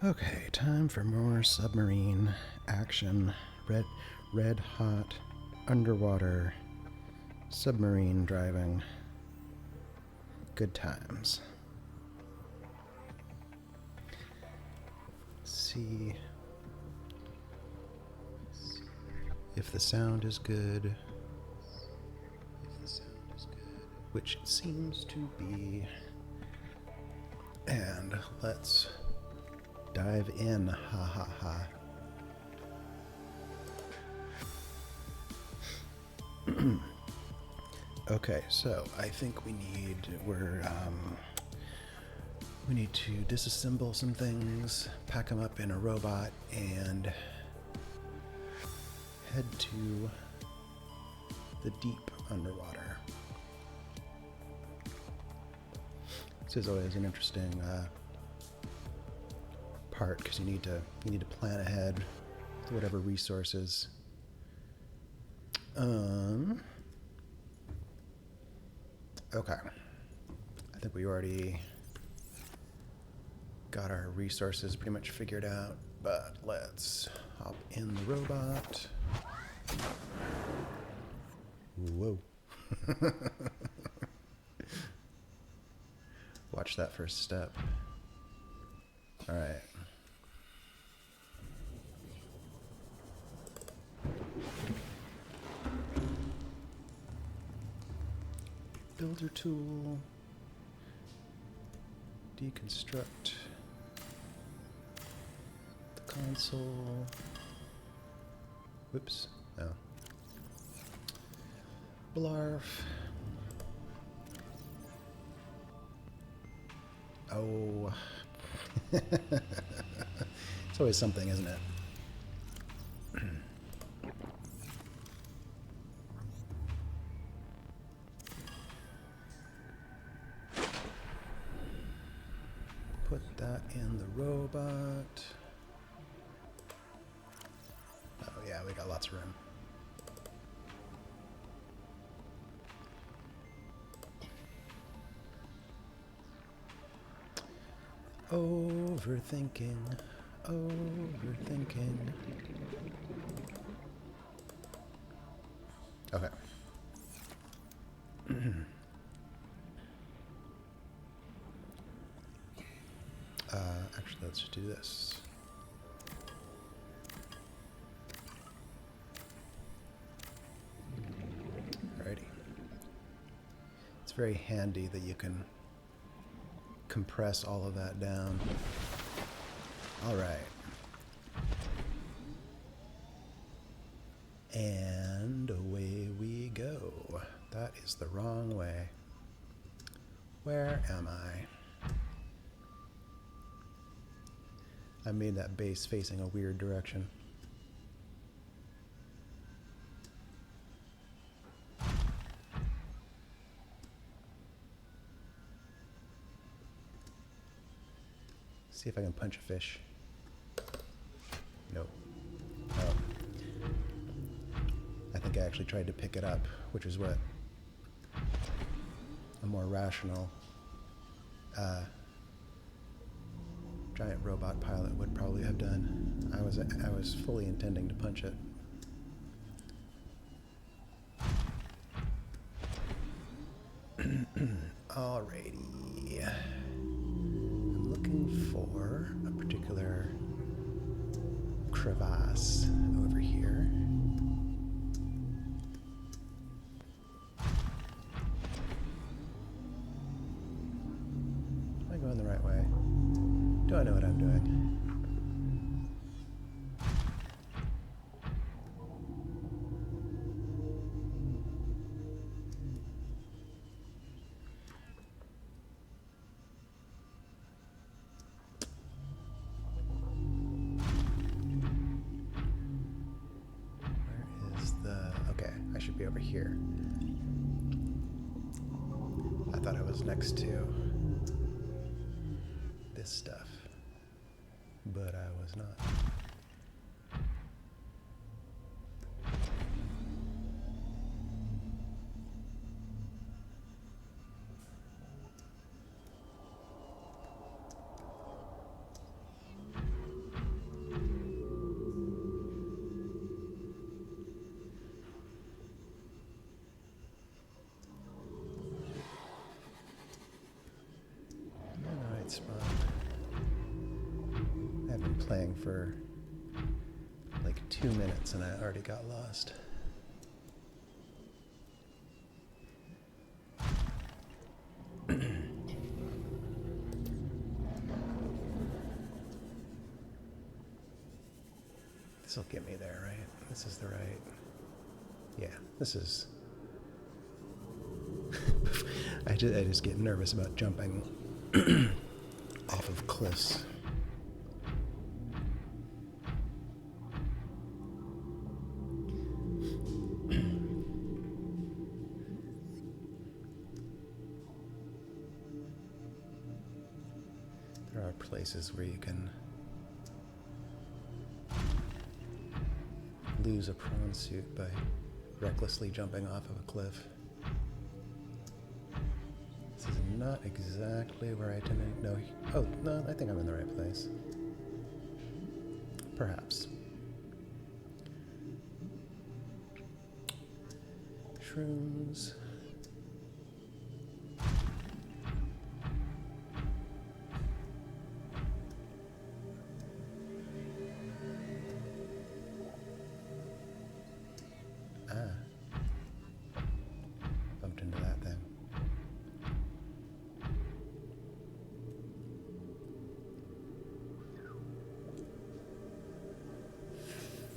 Okay, time for more submarine action. Red hot underwater submarine driving. Good times. See if the sound is good. Which it seems to be. And let's dive in. Ha ha ha. Okay, so I think we need to disassemble some things, pack them up in a robot, and head to the deep underwater. This is always an interesting part because you need to plan ahead with whatever resources. Okay. I think we already got our resources pretty much figured out, but let's hop in the robot. Whoa. Watch that first step. All right. Builder tool. Deconstruct the console. Whoops. Oh. Blarf. Oh. It's always something, isn't it? Put that in the robot. Oh yeah, we got lots of room. Overthinking. Okay. Actually, let's do this. Alrighty. It's very handy that you can compress all of that down. All right. And away we go. That is the wrong way. Where am I? I made that base facing a weird direction. See if I can punch a fish. Nope. Oh. I think I actually tried to pick it up, which is what a more rational giant robot pilot would probably have done. I was fully intending to punch it. Alrighty. I'm looking for a particular crevasse over here. Am I going the right way? Do I know what I'm doing? I should be over here. I thought I was next to this stuff, but I was not. playing for like 2 minutes and I already got lost. This'll get me there, right? This is the right... Yeah, this is... I just get nervous about jumping off of cliffs. There are places where you can lose a prawn suit by recklessly jumping off of a cliff. This is not exactly where I tend to... No. Oh, no, I think I'm in the right place. Perhaps. Shrooms. Bumped into that thing.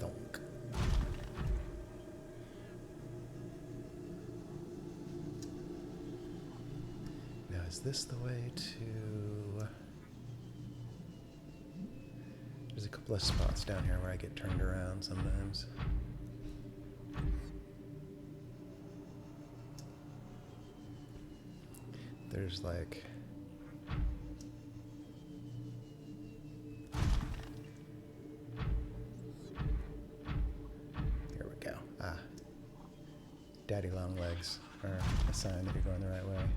Thunk. Now, is this the way to... There's a couple of spots down here where I get turned around sometimes. There's like... Here we go. Ah. Daddy long legs are a sign that you're going the right way.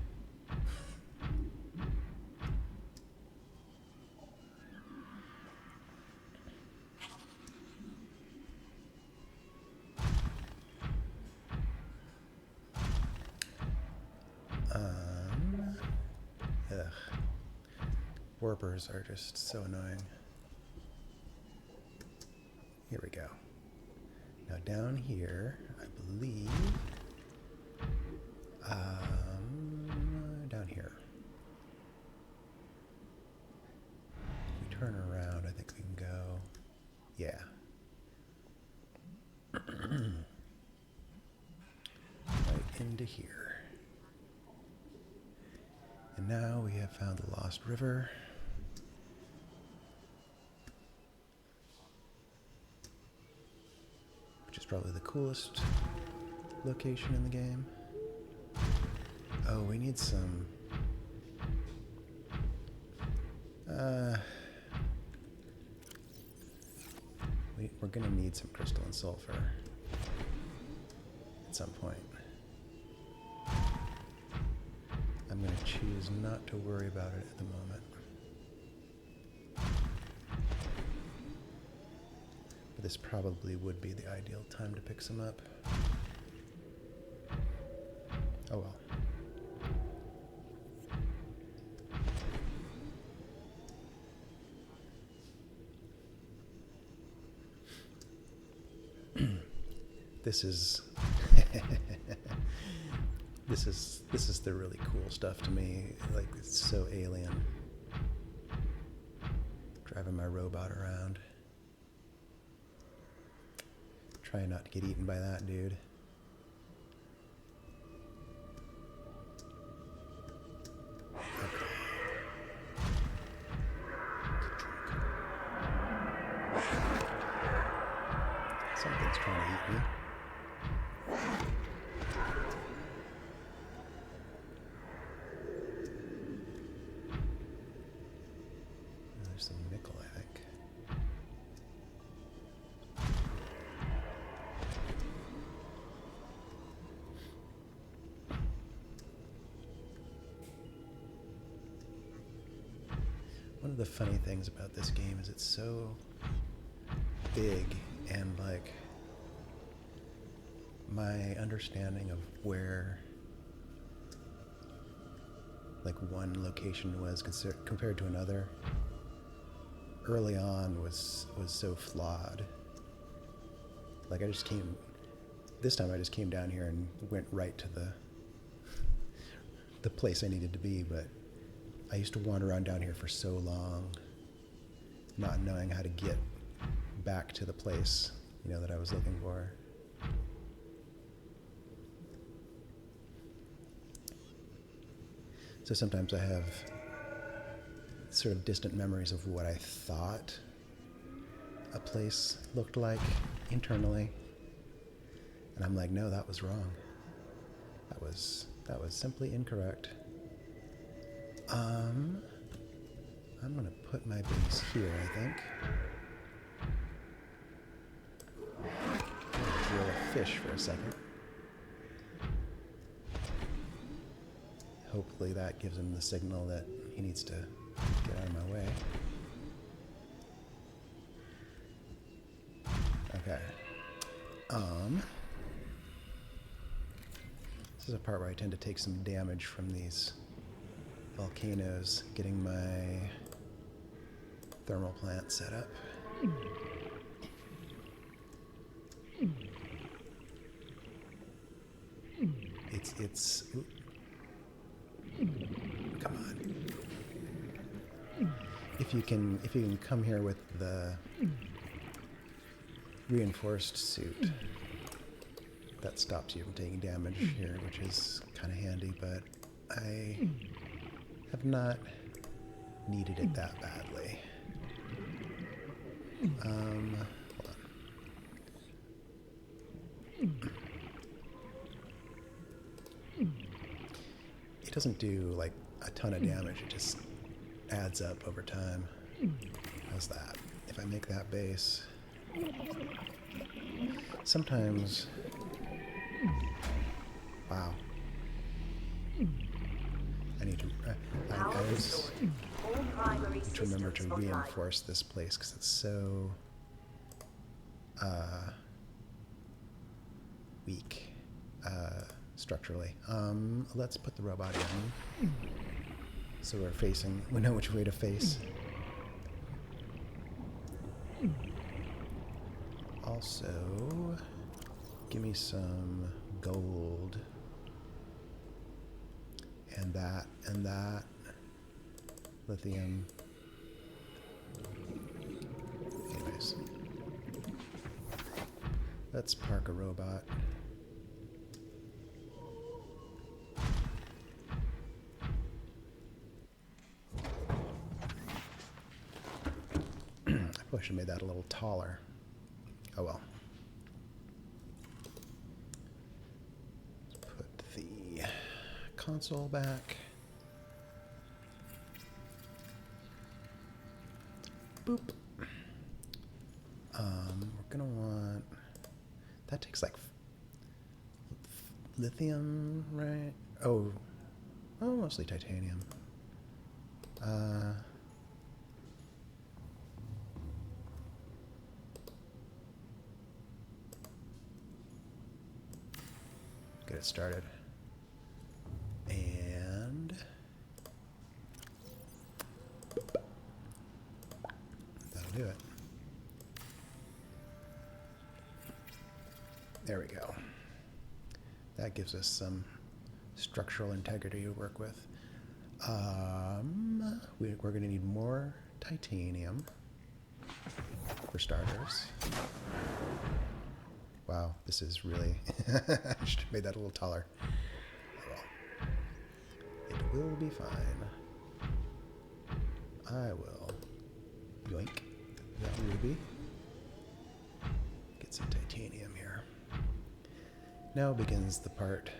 Ugh. Warpers are just so annoying. Here we go. Now down here, I believe, down here. If we turn around, I think we can go, yeah. Right into here. And now we have found the Lost River. Which is probably the coolest location in the game. Oh, we need some... we're gonna need some crystalline sulfur at some point. I'm going to choose not to worry about it at the moment. But this probably would be the ideal time to pick some up. Oh well. This is... This is the really cool stuff to me. Like, it's so alien. Driving my robot around. Trying not to get eaten by that dude. Okay. Something's trying to eat me. There's some nickel, I think. One of the funny things about this game is it's so big, and like my understanding of where like one location was compared to another early on was so flawed. Like this time I just came down here and went right to the place I needed to be, but I used to wander around down here for so long, not knowing how to get back to the place, that I was looking for. So sometimes I have sort of distant memories of what I thought a place looked like internally. And I'm like, no, that was wrong. That was simply incorrect. I'm gonna put my base here, I think. I'm gonna drill a fish for a second. Hopefully that gives him the signal that he needs to get out of my way. Okay. This is a part where I tend to take some damage from these volcanoes, getting my thermal plant set up. It's come on. If you can come here with the reinforced suit, that stops you from taking damage here, which is kind of handy, but I have not needed it that badly. Hold on. It doesn't do like a ton of damage, it just adds up over time. How's that? If I make that base, sometimes, wow. I need to, I always need to remember to reinforce this place because it's so weak structurally. Let's put the robot in so we know which way to face. Also, give me some gold. And that. Lithium. Anyways. Let's park a robot. I probably should have made that a little taller. Oh well. Put the console back. Boop. We're gonna want, that takes like lithium, right? Oh, mostly titanium. Get it started. And that'll do it. There we go. That gives us some structural integrity to work with. We're going to need more titanium for starters. Wow, this is really... I should have made that a little taller. Oh well. It will be fine. I will yoink that ruby. Get some titanium here. Now begins the part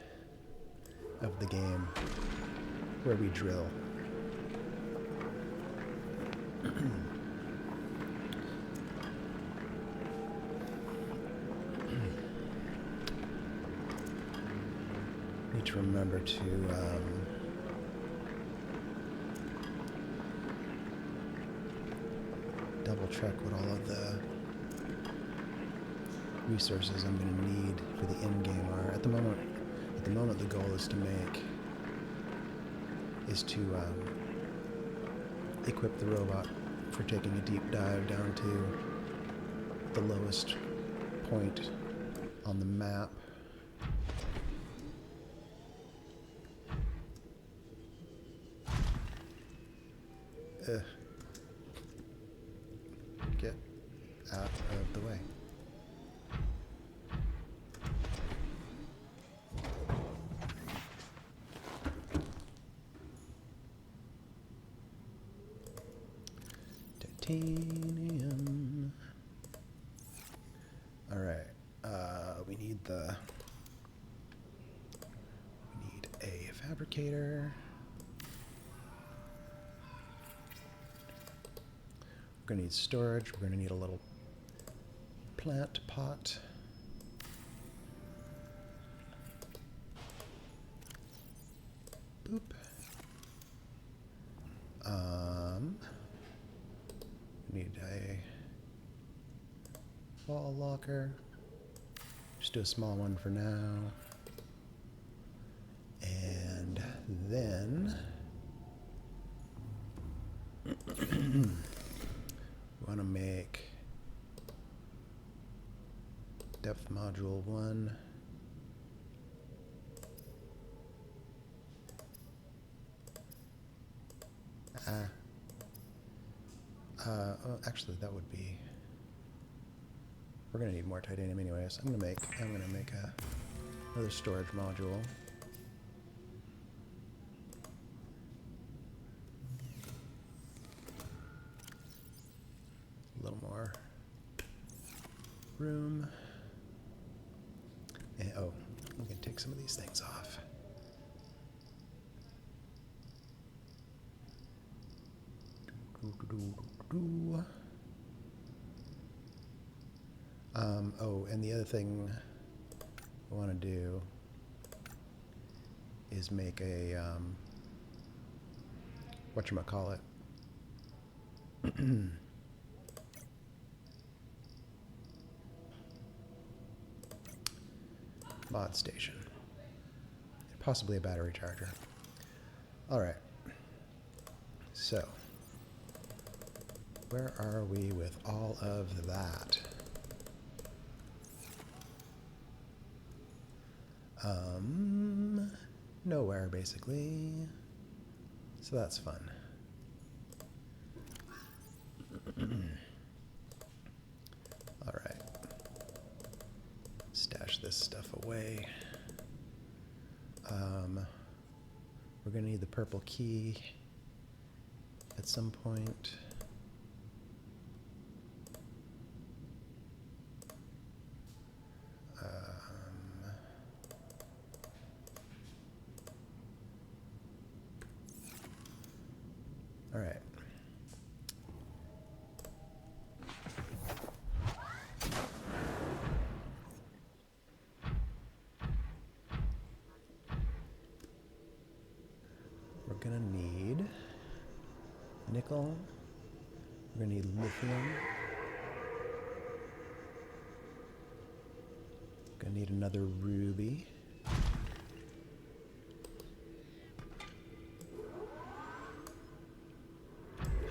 of the game where we drill. Need to remember to double check what all of the resources I'm going to need for the end game are. At the moment, the goal is to equip the robot for taking a deep dive down to the lowest point on the map. Get out of the way. Titanium. All right. We need a fabricator. We're gonna need storage. We're gonna need a little plant pot. Boop. Need a wall locker. Just do a small one for now. And then we want to make depth module 1. Oh, actually, that would be. We're gonna need more titanium, anyways. I'm gonna make another storage module. A little more room. And, oh, we can take some of these things off. Oh, and the other thing I want to do is make a whatchamacallit. Mod station. Possibly a battery charger. All right. So, where are we with all of that? Nowhere, basically. So that's fun. All right. Stash this stuff away. We're gonna need the purple key at some point. All right. We're gonna need nickel. We're gonna need lithium. Gonna need another ruby.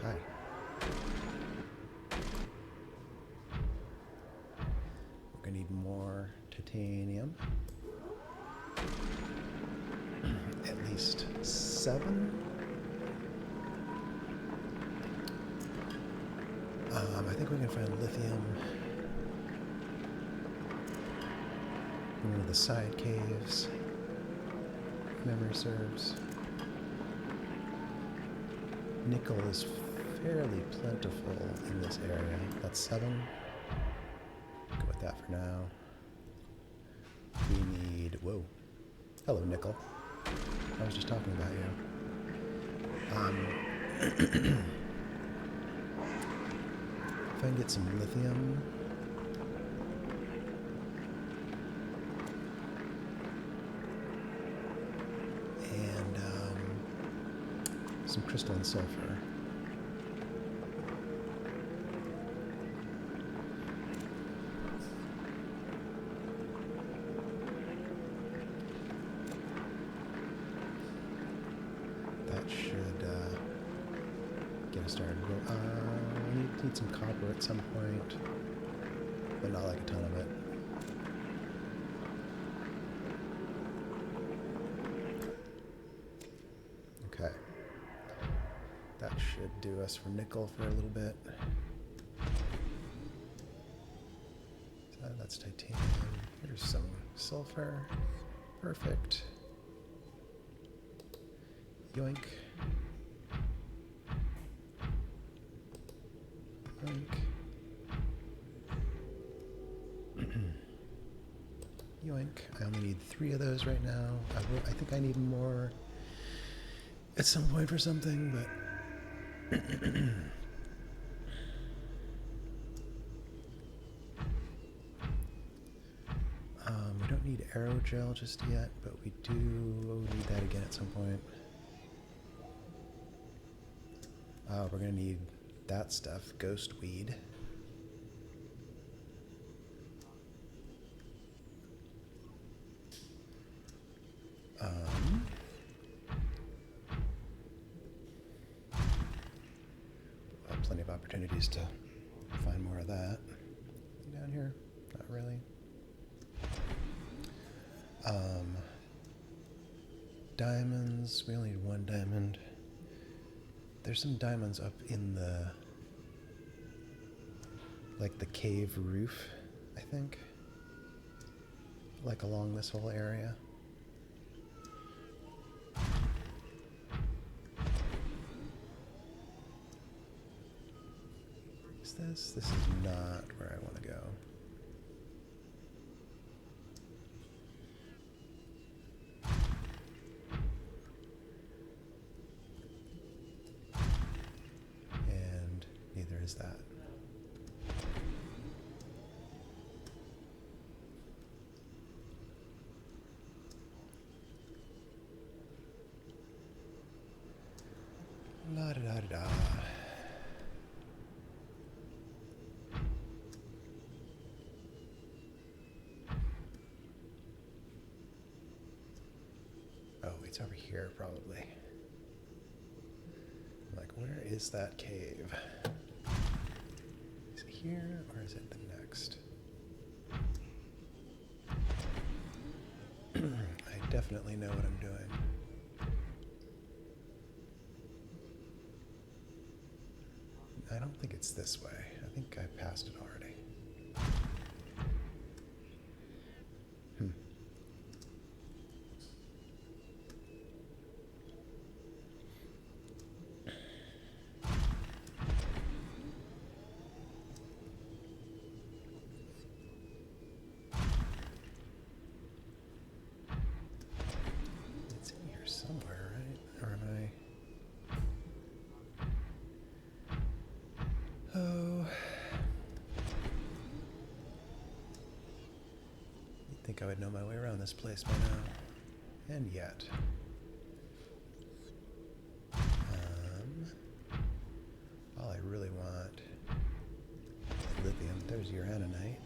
Hi. We're gonna need more titanium. At least 7. I think we can find lithium in one of the side caves, if memory serves. Nickel is fairly plentiful in this area. That's 7. Go with that for now. We need, whoa. Hello, nickel. I was just talking about you. If I can get some lithium. And some crystalline sulfur. That should get us started. need some copper at some point, but not like a ton of it. Okay. That should do us for nickel for a little bit. So that's titanium. Here's some sulfur. Perfect. Yoink. Yoink. Yoink. I only need 3 of those right now. I think I need more at some point for something, but we don't need aerogel just yet, but we do need that again at some point. We're gonna need that stuff, ghost weed. We'll have plenty of opportunities to find more of that. Down here, not really. Diamonds, we only need 1 diamond. There's some diamonds up in the, like the cave roof, I think. Like along this whole area. Is this? This is not where I want to go. Is that. La da da da da. Oh, it's over here probably. Like, where is that cave? Here, or is it the next? I definitely know what I'm doing. I don't think it's this way. I think I passed it already. I would know my way around this place by now. And yet. All I really want is lithium. There's uraninite,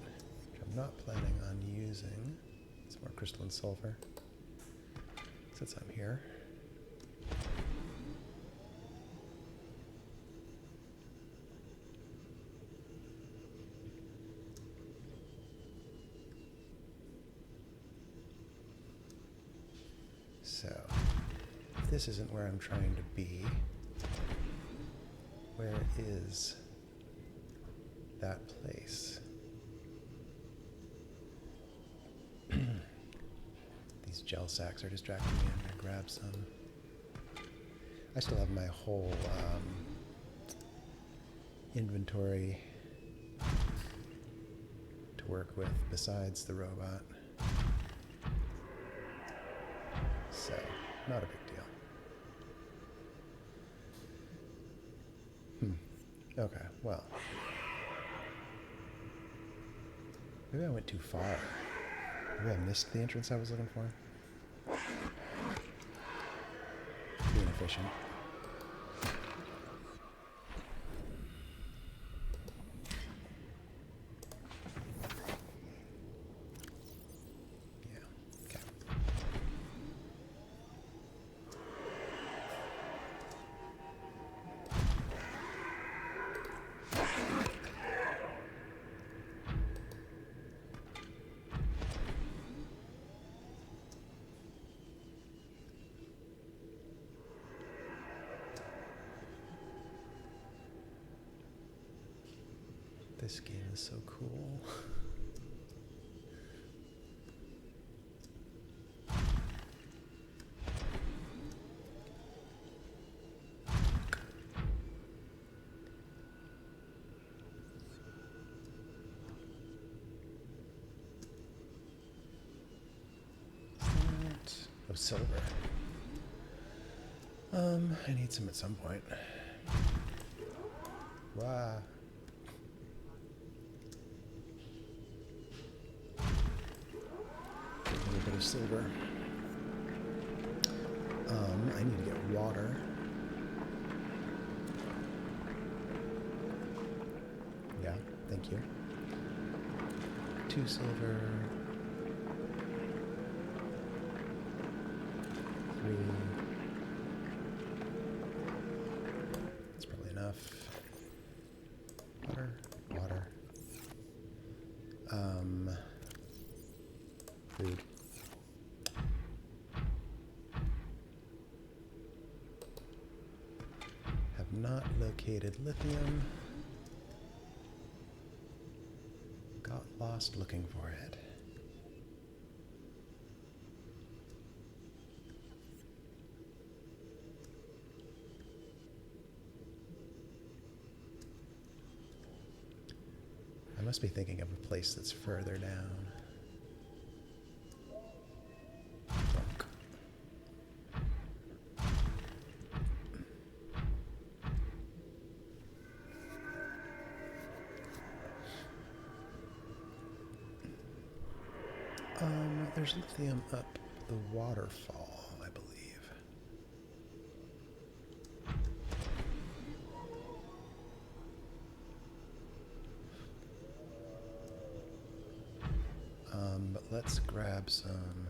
which I'm not planning on using. Some more crystalline sulfur. Since I'm here. So, if this isn't where I'm trying to be, where is that place? These gel sacks are distracting me. I'm gonna grab some. I still have my whole inventory to work with besides the robot. So, not a big deal. Okay, well. Maybe I went too far. Maybe I missed the entrance I was looking for. Being efficient. This game is so cool. Oh, silver. I need some at some point. Wow. A little bit of silver. I need to get water. Yeah, thank you. 2 silver. 3. That's probably enough. Water, water. Food. Have not located lithium. Got lost looking for it. I must be thinking of a place that's further down. Bonk. There's lithium up the waterfall, I believe. But let's grab some.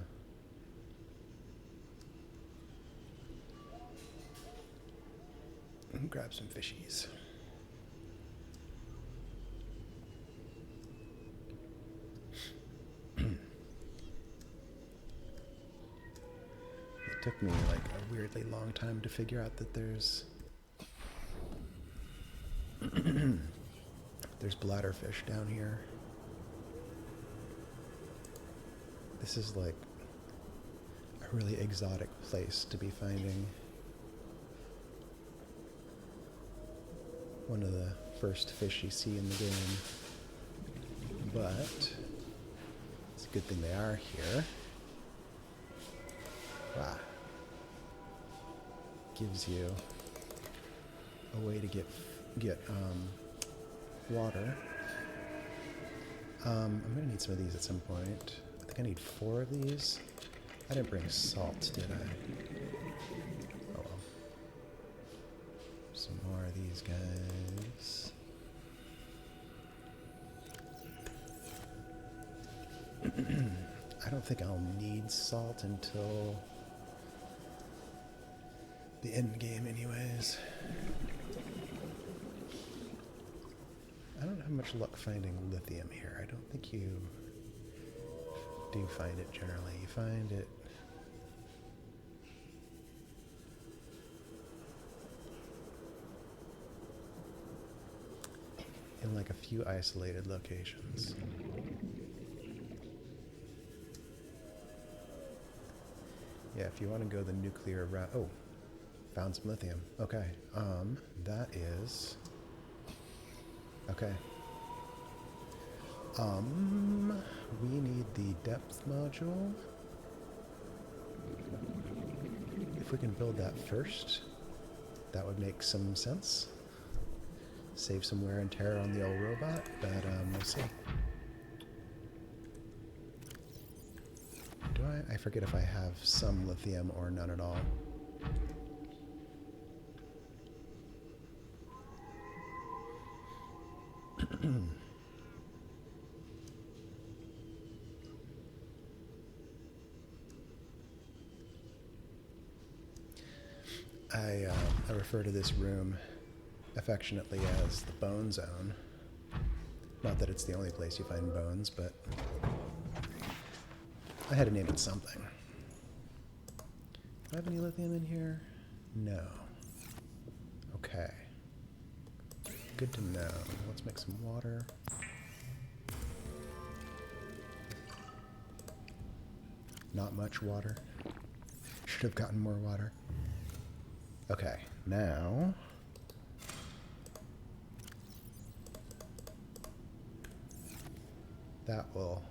Grab some fishies. It took me like a weirdly long time to figure out that there's there's bladderfish down here. This is like a really exotic place to be finding one of the first fish you see in the game. But it's a good thing they are here. Wow. Gives you a way to get water. I'm gonna need some of these at some point. I think I need 4 of these. I didn't bring salt, did I? Oh well. Some more of these guys. I don't think I'll need salt until the end game anyways. I don't have much luck finding lithium here. I don't think you do find it generally. You find it in like a few isolated locations. Yeah, if you want to go the nuclear route. Oh, found some lithium. Okay. That is okay. We need the depth module. If we can build that first, that would make some sense. Save some wear and tear on the old robot, but we'll see. Do I forget if I have some lithium or none at all. I refer to this room affectionately as the Bone Zone. Not that it's the only place you find bones, but I had to name it something. Do I have any lithium in here? No. Okay. Good to know. Let's make some water. Not much water. Should have gotten more water. Okay, now that will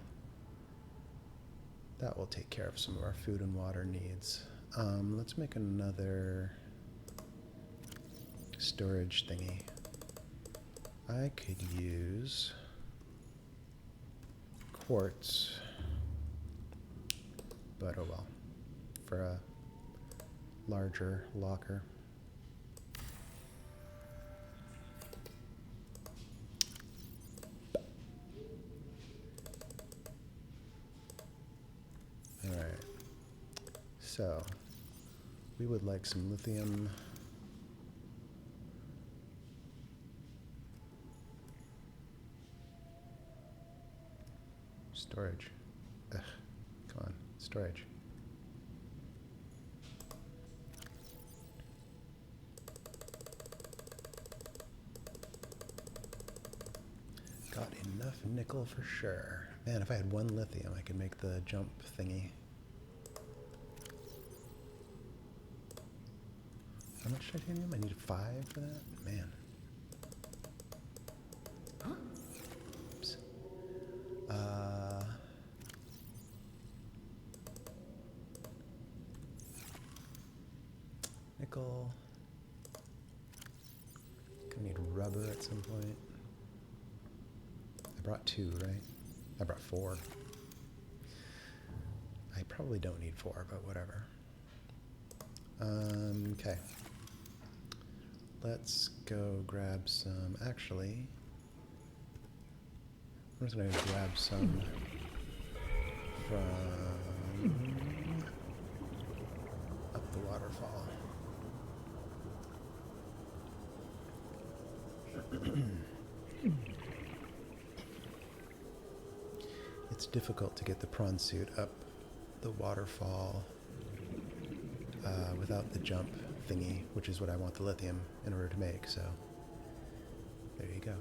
take care of some of our food and water needs. Let's make another storage thingy. I could use quartz, but oh well, for a larger locker. All right, so we would like some lithium. Storage. Ugh, come on, storage. Got enough nickel for sure. Man, if I had one lithium, I could make the jump thingy. How much titanium? I need 5 for that? Man. Oops. Nickel. Gonna need rubber at some point. I brought 2, right? I brought 4. I probably don't need 4, but whatever. Okay. Let's go grab some. Actually, I'm just going to grab some from up the waterfall. It's difficult to get the prawn suit up the waterfall without the jump thingy, which is what I want the lithium in order to make, so there you go.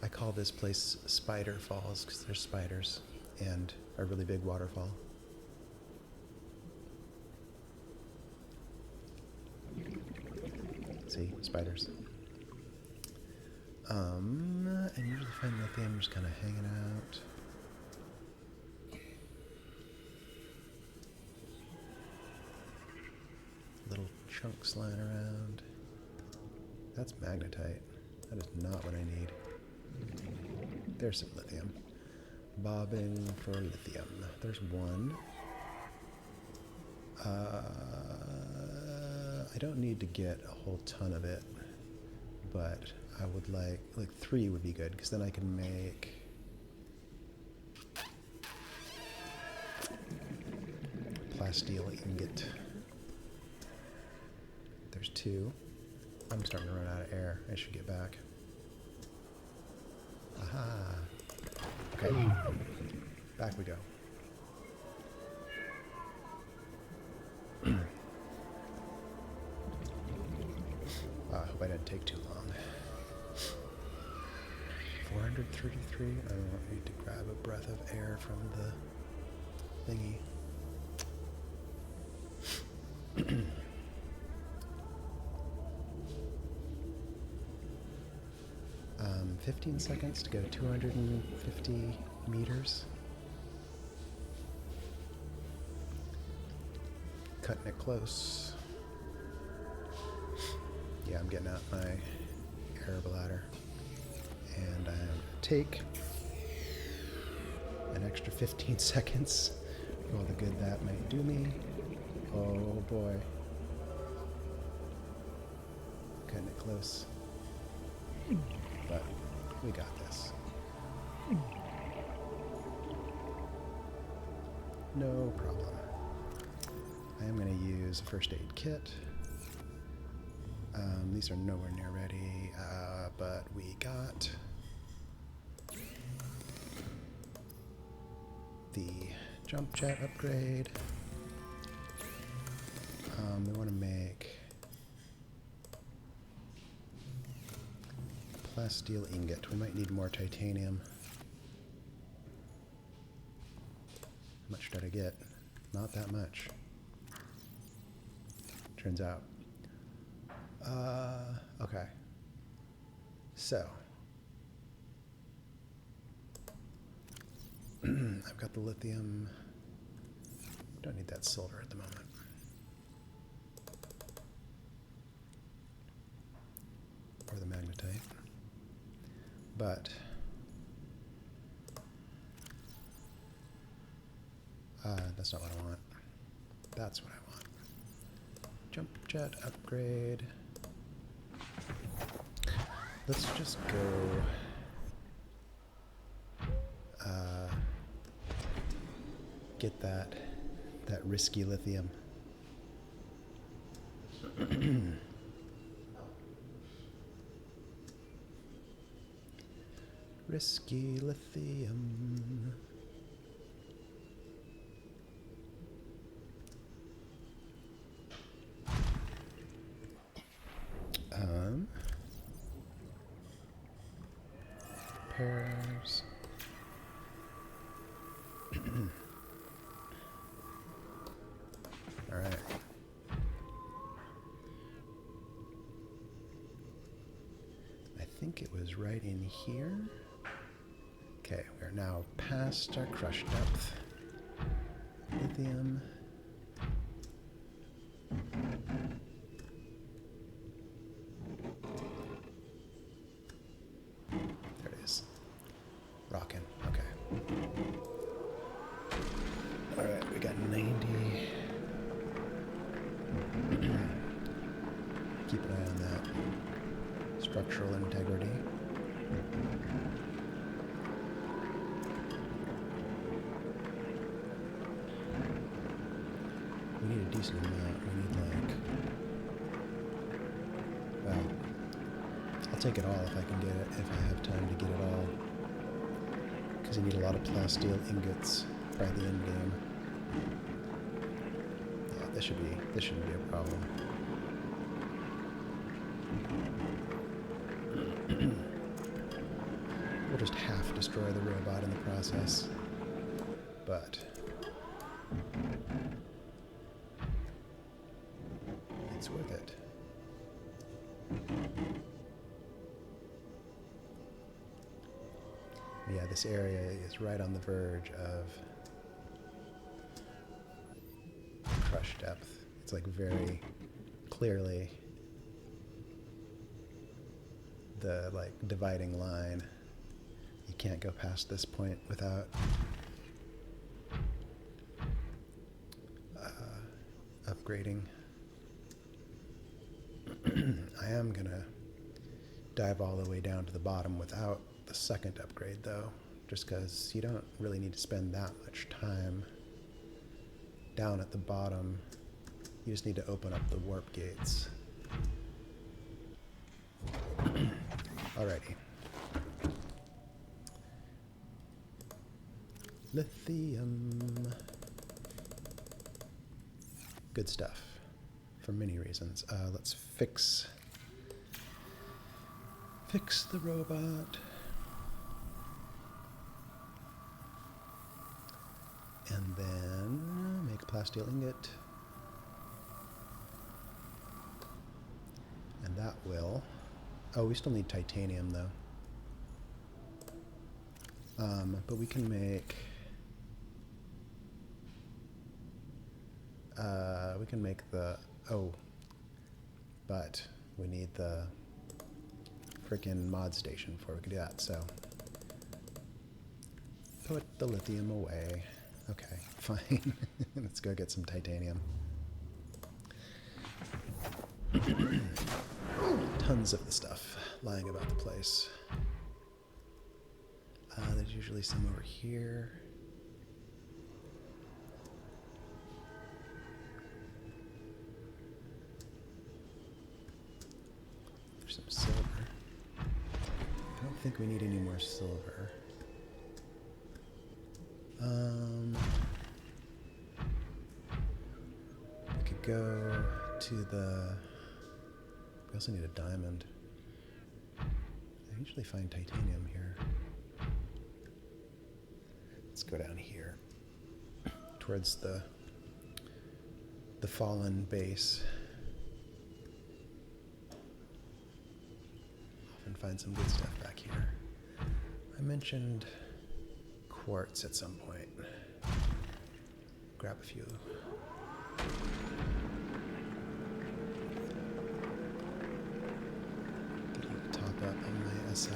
I call this place Spider Falls because there's spiders and a really big waterfall. See, spiders. I usually find lithium just kind of hanging out. Little chunks lying around. That's magnetite. That is not what I need. There's some lithium. Bobbing for lithium. There's one. I don't need to get a whole ton of it, but I would like 3 would be good, because then I can make plasteel ingot. There's 2. I'm starting to run out of air. I should get back. Aha. Okay. Back we go. I hope I didn't take too long. 433. I don't need to grab a breath of air from the thingy. 15 seconds to go 250 meters. Cutting it close. Yeah, I'm getting out my air bladder. And I'm going to take an extra 15 seconds for all the good that might do me. Oh boy. Cutting it close. But we got this. No problem. I am going to use a first aid kit. These are nowhere near ready, but we got the jump jet upgrade. We want to make Plasteel ingot. We might need more titanium. How much did I get? Not that much. Turns out. Okay. So. I've got the lithium. Don't need that silver at the moment. Or the magnetite. But that's not what I want. That's what I want. Jump jet upgrade. Let's just go get that risky lithium. Risky lithium. Pairs. All right. I think it was right in here. Okay, we're now past our crush depth. Lithium. There it is. Rockin'. Okay. Alright, we got 90. Keep an eye on that. Structural integrity. We need a decent amount. We need well, I'll take it all if I can get it, if I have time to get it all. Because you need a lot of plasteel ingots by the end game. Yeah, this shouldn't be a problem. We'll just half destroy the robot in the process. But it's worth it. Yeah, this area is right on the verge of crush depth. It's like very clearly the dividing line. You can't go past this point without upgrading. I am gonna dive all the way down to the bottom without the second upgrade though, just because you don't really need to spend that much time down at the bottom. You just need to open up the warp gates. Alrighty. Lithium. Good stuff for many reasons. Let's fix the robot. And then make a plasteel ingot. And that will... Oh, we still need titanium though. But we can make... we can make the... Oh. But we need the frickin' mod station before we can do that, so... Put the lithium away. Okay, fine. Let's go get some titanium. Tons of the stuff lying about the place. There's usually some over here. There's some silver. I don't think we need any more silver. We could go to the... We also need a diamond. I usually find titanium here. Let's go down here towards the fallen base. Often find some good stuff back here. I mentioned quartz at some point. Grab a few. Get a top up on my SiO4.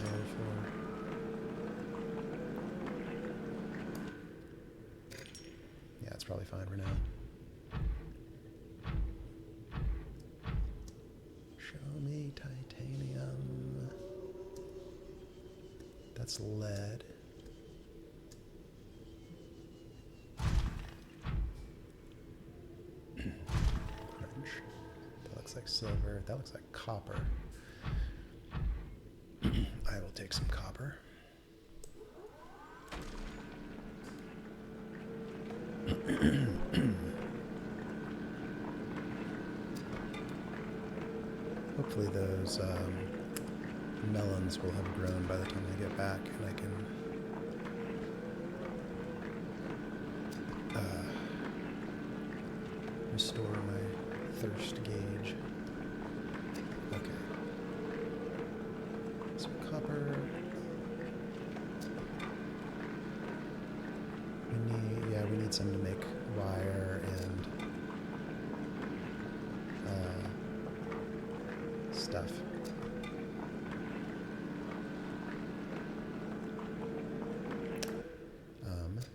Yeah, it's probably fine for now. Show me titanium. That's lead. That looks like silver. That looks like copper. I will take some copper. Hopefully those melons will have grown by the time I get back, and I can restore my thirst gauge. Okay. Some copper. We need some to make wire and stuff.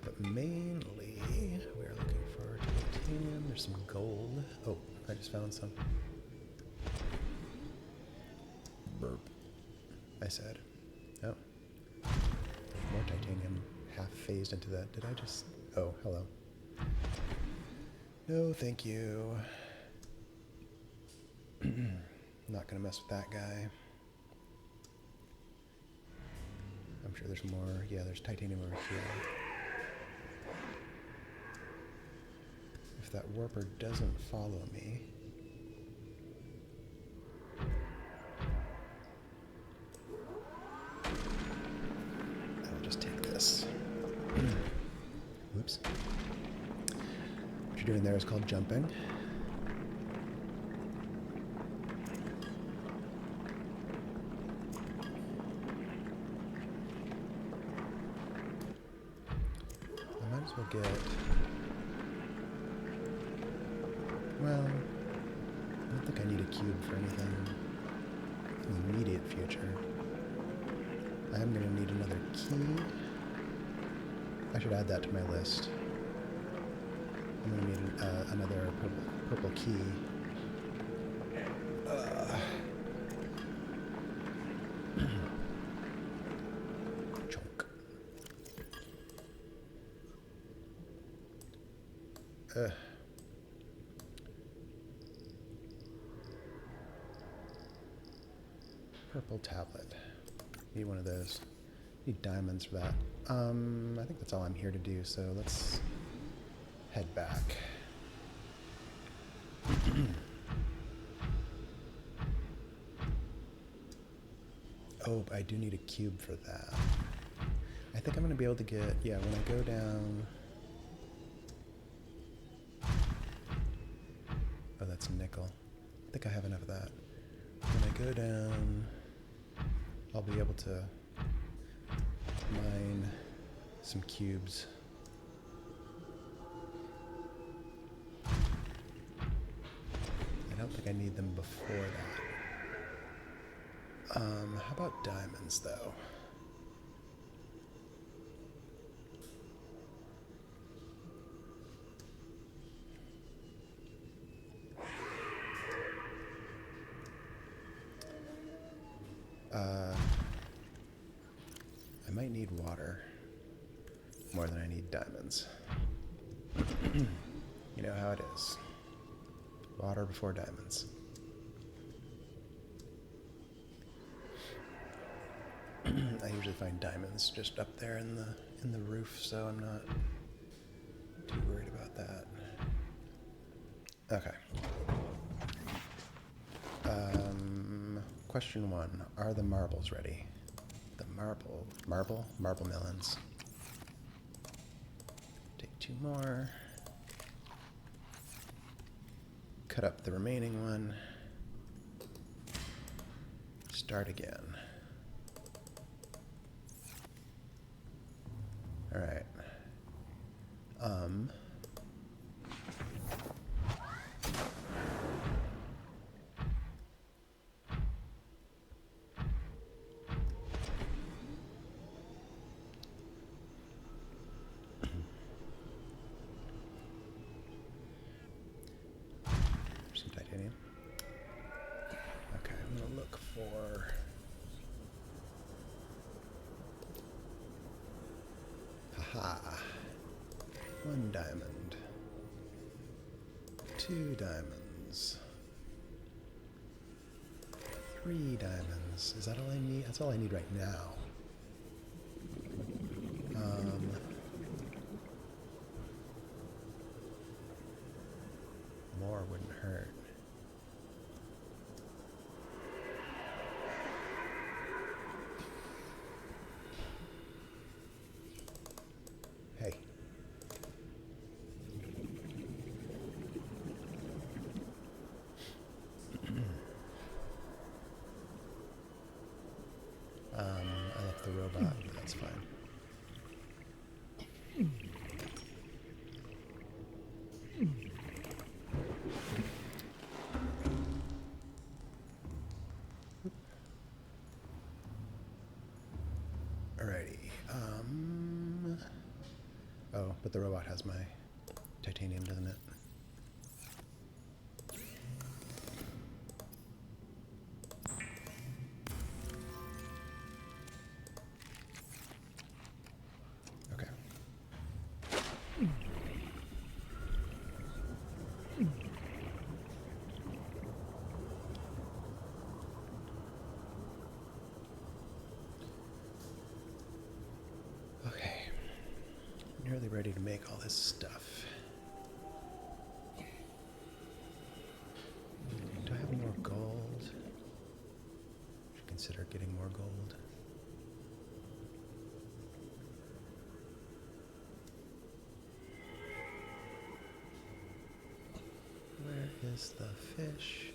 But mainly we're looking for titanium. There's some gold. Oh, I just found some. Burp. I said. Oh. There's more titanium half phased into that. Did I just... Oh, hello. No, thank you. Not gonna mess with that guy. I'm sure there's more. Yeah, there's titanium over here. If that warper doesn't follow me... I'll just take this. Whoops. What you're doing there is called jumping. I might as well get... Well, I don't think I need a cube for anything in the immediate future. I am going to need another key. I should add that to my list. I'm going to need another purple key. Chunk. Purple tablet. Need one of those. Need diamonds for that. I think that's all I'm here to do, so let's head back. Oh, I do need a cube for that. I think I'm going to be able to get, yeah, when I go down... Oh, that's nickel. I think I have enough of that. When I go down, I'll be able to mine some cubes. I don't think I need them before that. How about diamonds, though? I might need water more than I need diamonds. You know how it is. Water before diamonds. I usually find diamonds just up there in the roof, so I'm not too worried about that. Okay. Question 1. Are the marbles ready? Marble melons. Take 2 more. Cut up the remaining one. Start again. All right. Some titanium. Okay, I'm gonna look for. Haha. 1 diamond. 2 diamonds. 3 diamonds. Is that all I need? That's all I need right now. More wouldn't hurt. Hey. I left the robot, but that's fine. Alrighty. Oh, but the robot has my titanium, doesn't it? Okay. Okay. Nearly ready to make all this stuff. Do I have more gold? Should consider getting more gold. Where is the fish?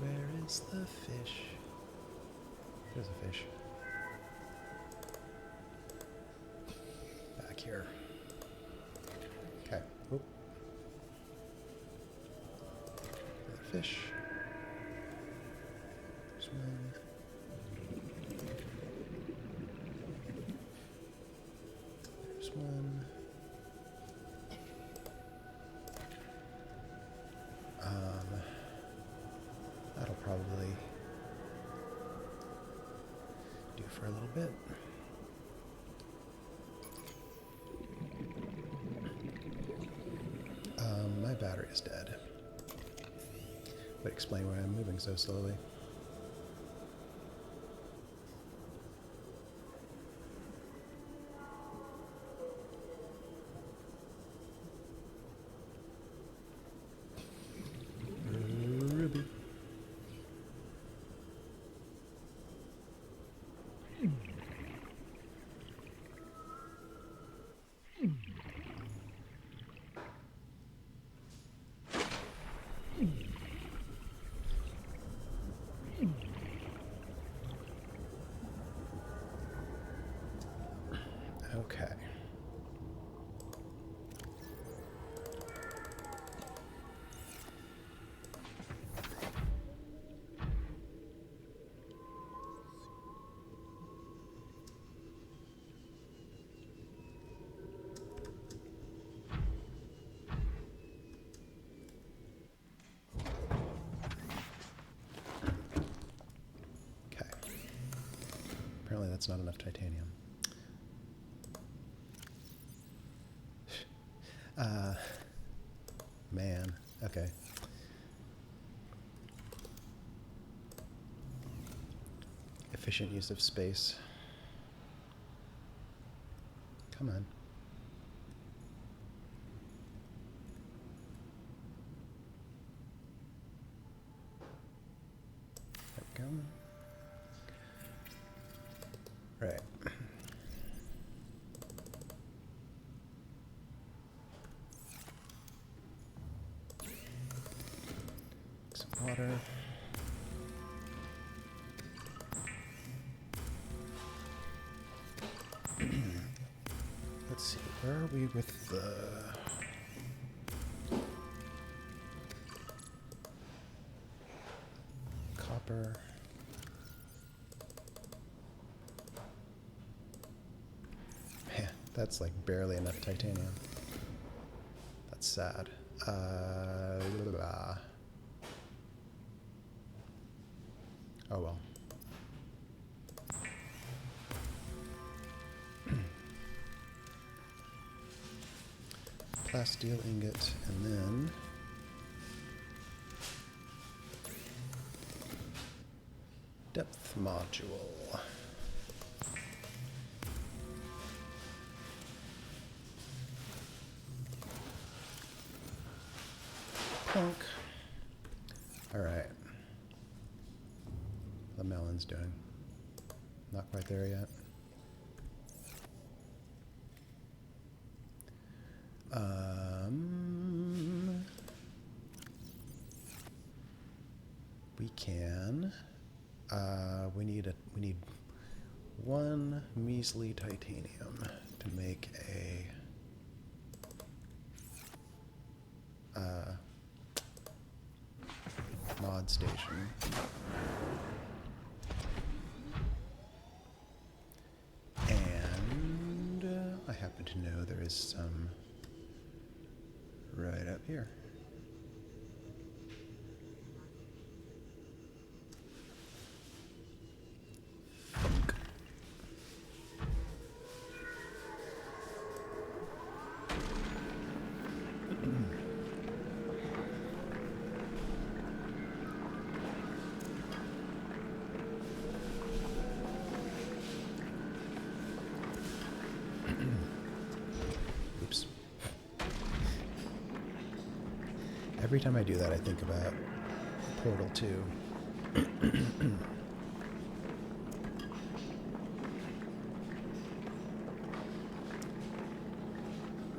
Where is the fish? There's a fish. Back here. Okay. Oop. Another fish. There's one. There's one. That'll probably do for a little bit. My battery is dead. Would explain why I'm moving so slowly. Ruby. Okay. Okay. Apparently that's not enough titanium. Man. Okay. Efficient use of space. Come on. water. Let's see, where are we with the... copper? Man, that's like barely enough titanium. That's sad. Blah. Oh well. Plasteel ingot, and then depth module. Plunk. All right. The melon's doing. Not quite there yet. We can. We need one measly titanium to make a mod station. And I happen to know there is some right up here. Oops. Every time I do that, I think about Portal 2.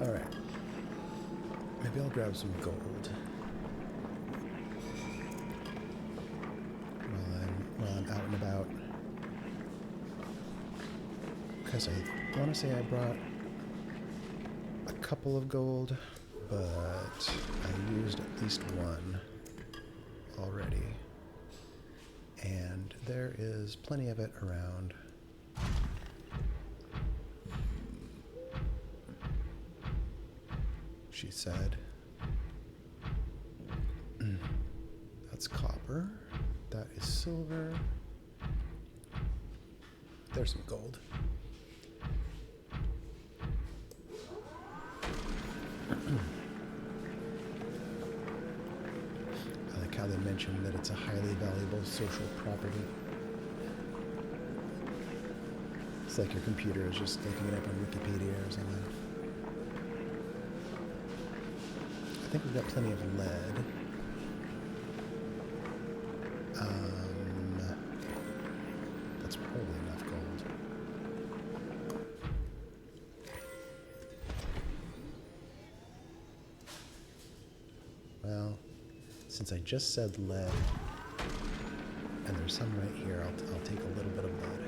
All right. Maybe I'll grab some gold while I'm out and about. Because I want to say I brought a couple of gold, but I used at least one already. And there is plenty of it around. She said. That's copper. That is silver. There's some gold. I like how they mentioned that it's a highly valuable social property. It's like your computer is just looking it up on Wikipedia or something. I think we've got plenty of lead. That's probably enough gold. Well, since I just said lead, and there's some right here, I'll take a little bit of lead.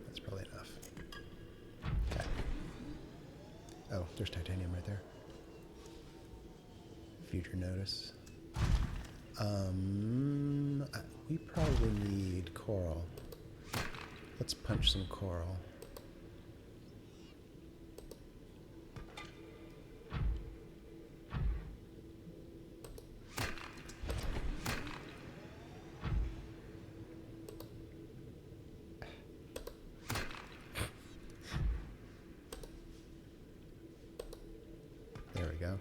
That's probably enough. Okay. Oh, there's titanium right there. Future notice. We probably need coral. Let's punch some coral. There we go.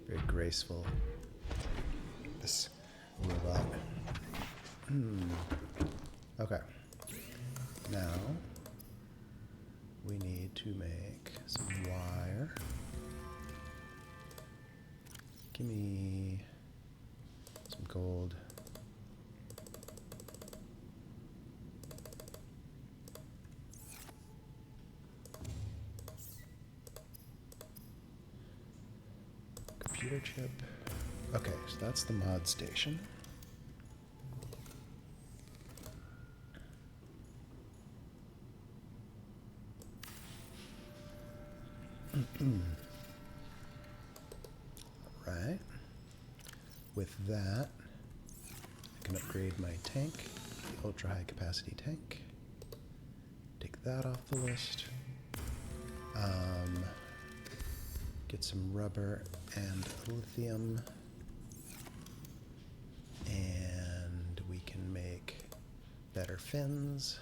Very graceful. This robot. Okay. Now we need to make some wire. Give me some gold. computer chip. Okay, so that's the mod station. Right. With that, I can upgrade my tank, the ultra high capacity tank. Take that off the list. Get some rubber and lithium. And we can make better fins.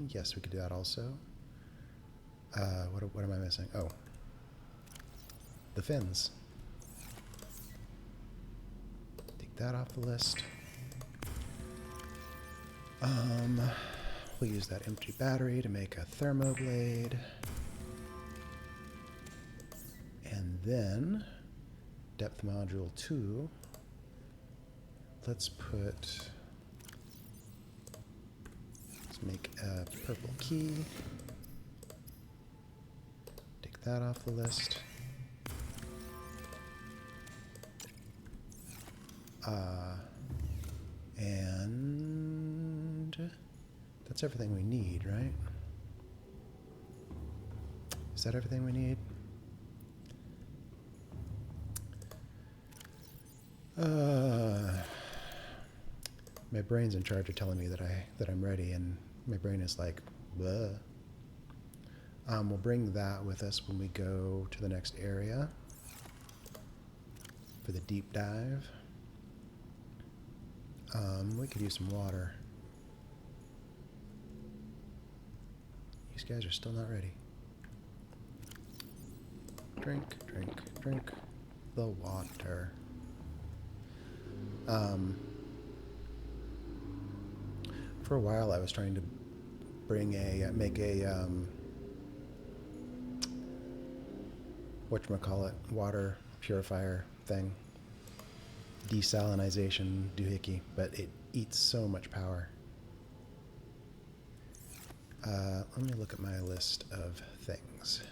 Yes, we could do that also. What am I missing? Oh, the fins. Take that off the list. We'll use that empty battery to make a thermoblade. And then, depth module 2. Let's make a purple key. Take that off the list. And that's everything we need, right? Is that everything we need? My brain's in charge of telling me that I'm ready, and my brain is like, bleh. We'll bring that with us when we go to the next area for the deep dive. We could use some water. These guys are still not ready. Drink, drink, drink the water. For a while I was trying to make a whatchamacallit, water purifier thing. Desalinization doohickey, but it eats so much power. Let me look at my list of things.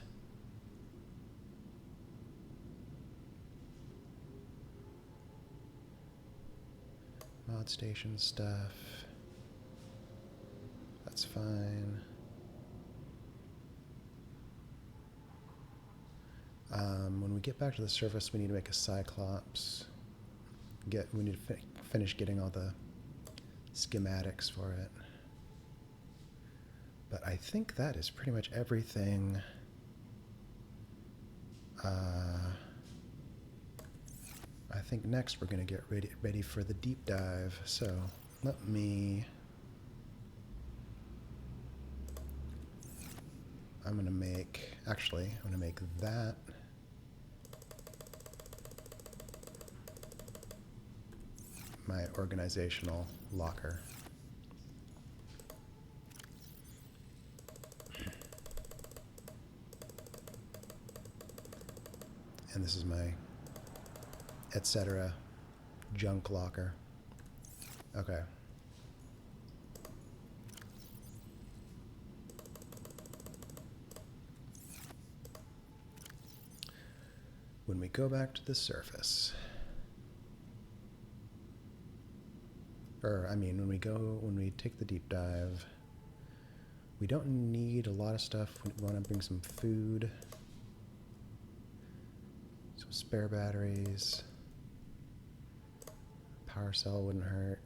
Mod station stuff. That's fine. When we get back to the surface, we need to make a Cyclops. We need to finish getting all the schematics for it. But I think that is pretty much everything. I think next we're going to get ready for the deep dive. So let me... I'm going to make that. My organizational locker. And this is my etc. junk locker. Okay. When we go back to the surface, when we take the deep dive, we don't need a lot of stuff. We want to bring some food, some spare batteries. Power cell wouldn't hurt.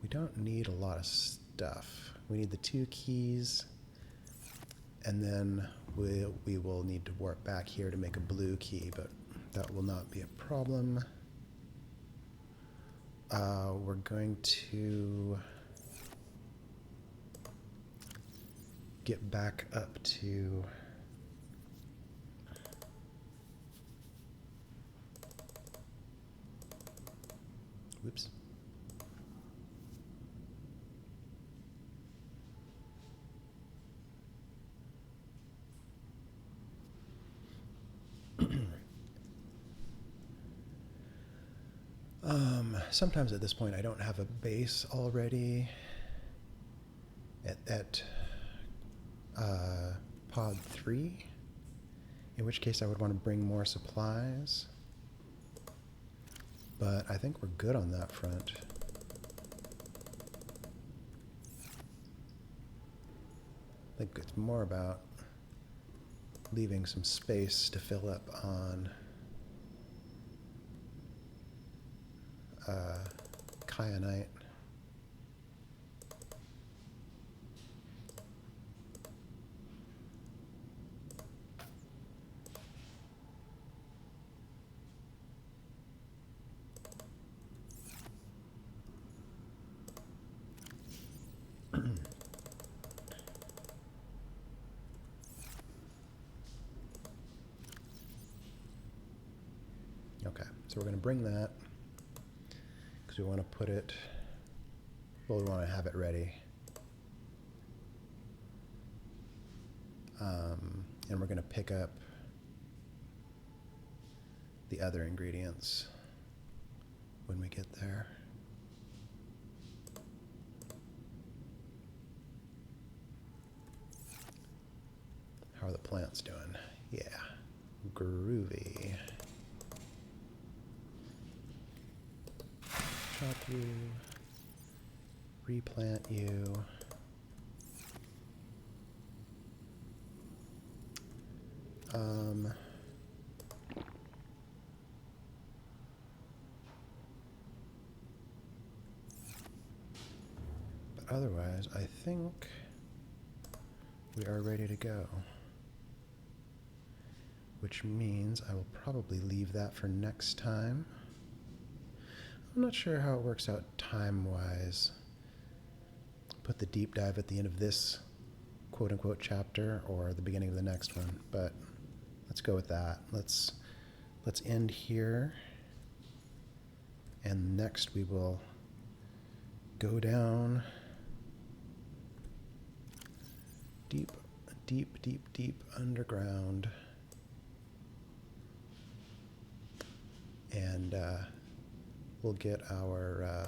We don't need a lot of stuff. We need the 2 keys, and then we will need to warp back here to make a blue key, but that will not be a problem. We're going to get back up to whoops. Sometimes at this point I don't have a base already, at pod 3, in which case I would want to bring more supplies. But I think we're good on that front. I think it's more about leaving some space to fill up on kyanite. Okay, so we're going to bring that because we want to put it, well, we want to have it ready. And we're going to pick up the other ingredients when we get there. How are the plants doing? Yeah, groovy. Chop you, replant you. But otherwise, I think we are ready to go. Which means I will probably leave that for next time. I'm not sure how it works out time-wise. Put the deep dive at the end of this quote-unquote chapter or the beginning of the next one, but let's go with that. Let's end here, and next we will go down deep, deep, deep, deep underground, and we'll get our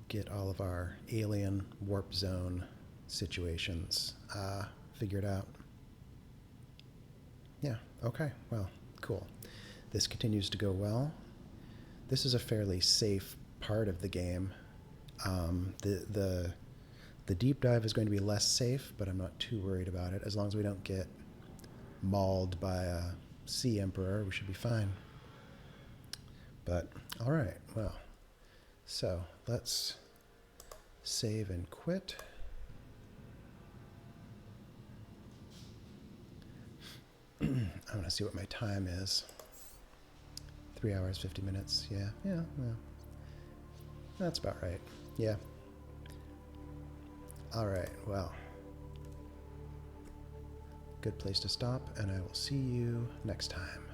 get all of our alien warp zone situations figured out. Yeah, okay, well, cool. This continues to go well. This is a fairly safe part of the game. The deep dive is going to be less safe, but I'm not too worried about it. As long as we don't get mauled by a sea emperor, we should be fine. But, all right, well, so let's save and quit. I'm going to see what my time is. 3 hours, 50 minutes. Yeah. That's about right. Yeah. All right, well, good place to stop, and I will see you next time.